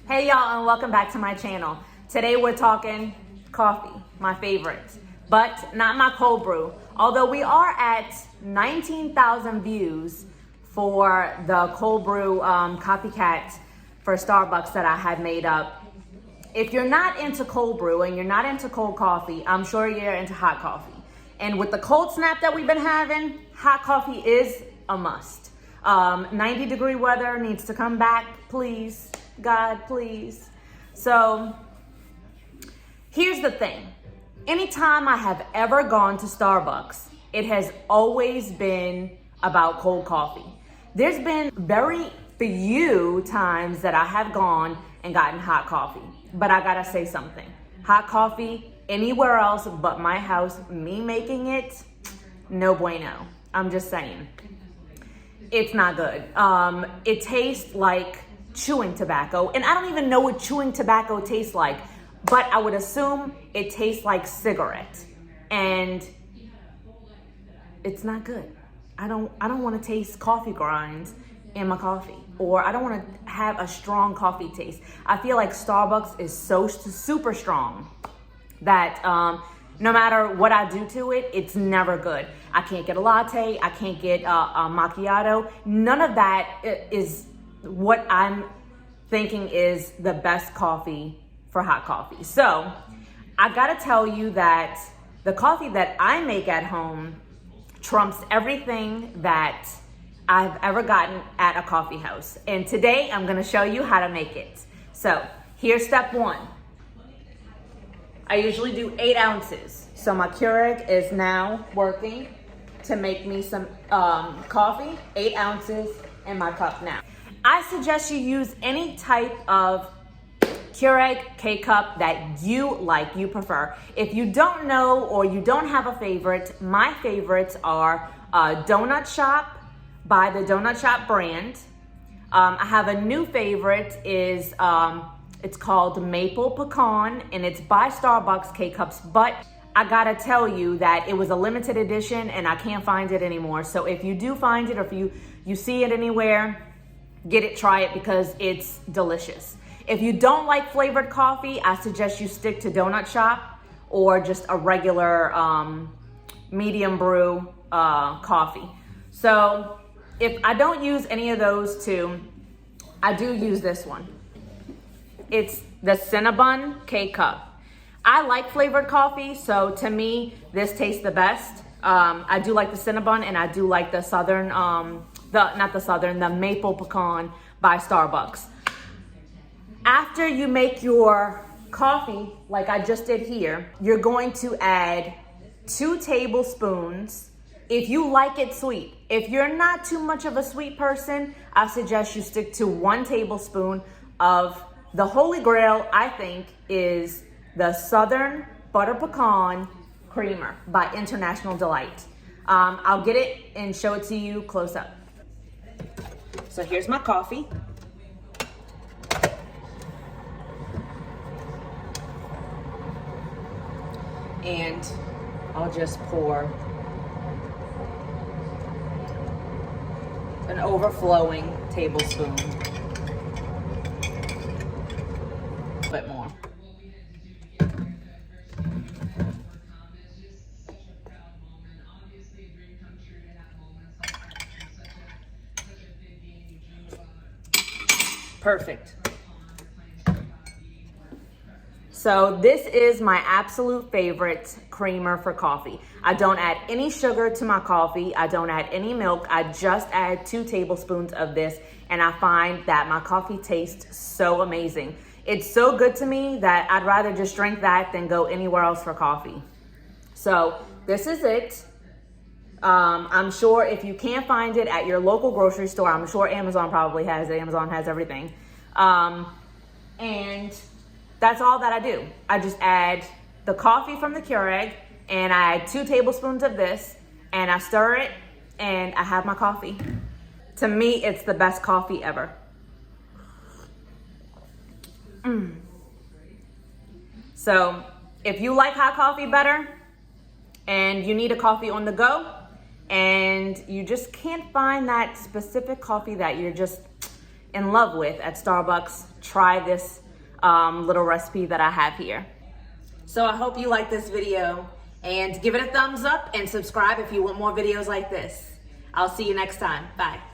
Hey y'all, and welcome back to my channel. Today we're talking coffee, my favorite, but not my cold brew. Although we are at 19,000 views for the cold brew copycat for Starbucks that I had made up. If you're not into cold brew and you're not into cold coffee, I'm sure you're into hot coffee. And with the cold snap that we've been having, hot coffee is a must. 90-degree weather needs to come back, please. God, please. So here's the thing. Anytime I have ever gone to Starbucks, it has always been about cold coffee. There's been very few times that I have gone and gotten hot coffee. But I gotta say something. Hot coffee anywhere else but my house, me making it, no bueno. I'm just saying. It's not good. It tastes like chewing tobacco, and I don't even know what chewing tobacco tastes like, but I would assume it tastes like cigarette, and it's not good. I don't want to taste coffee grinds in my coffee, or I don't want to have a strong coffee taste. I feel like Starbucks is so super strong that no matter what I do to it, it's never good. I can't get a latte. I can't get a macchiato. None of that is what I'm thinking is the best coffee for hot coffee. So I gotta tell you that the coffee that I make at home trumps everything that I've ever gotten at a coffee house. And today I'm gonna show you how to make it. So here's step one. I usually do 8 ounces. So my Keurig is now working to make me some coffee, 8 ounces in my cup now. I suggest you use any type of Keurig K-Cup that you like, you prefer. If you don't know or you don't have a favorite, my favorites are Donut Shop by the Donut Shop brand. I have a new favorite is, it's called Maple Pecan, and it's by Starbucks K-Cups, but I gotta tell you that it was a limited edition and I can't find it anymore. So if you do find it or if you see it anywhere, get it, try it, because it's delicious. If you don't like flavored coffee, I suggest you stick to Donut Shop or just a regular medium brew coffee. So if I don't use any of those two, I do use this one. It's the Cinnabon K-Cup. I like flavored coffee, so to me, this tastes the best. I do like the Cinnabon, and I do like the Southern, the Maple Pecan by Starbucks. After you make your coffee, like I just did here, you're going to add 2 tablespoons if you like it sweet. If you're not too much of a sweet person, I suggest you stick to 1 tablespoon of the holy grail, I think, is the Southern Butter Pecan Creamer by International Delight. I'll get it and show it to you close up. So here's my coffee. And I'll just pour an overflowing tablespoon. A bit more. Perfect. So this is my absolute favorite creamer for coffee. I don't add any sugar to my coffee. I don't add any milk. I just add 2 tablespoons of this, and I find that my coffee tastes so amazing. It's so good to me that I'd rather just drink that than go anywhere else for coffee. So this is it. I'm sure if you can't find it at your local grocery store, I'm sure Amazon probably has it. Amazon has everything. And that's all that I do. I just add the coffee from the Keurig, and I add 2 tablespoons of this, and I stir it, and I have my coffee. To me, it's the best coffee ever. So if you like hot coffee better and you need a coffee on the go and you just can't find that specific coffee that you're just in love with at Starbucks, try this little recipe that I have here. So I hope you like this video, and give it a thumbs up and subscribe if you want more videos like this. I'll see you next time. Bye.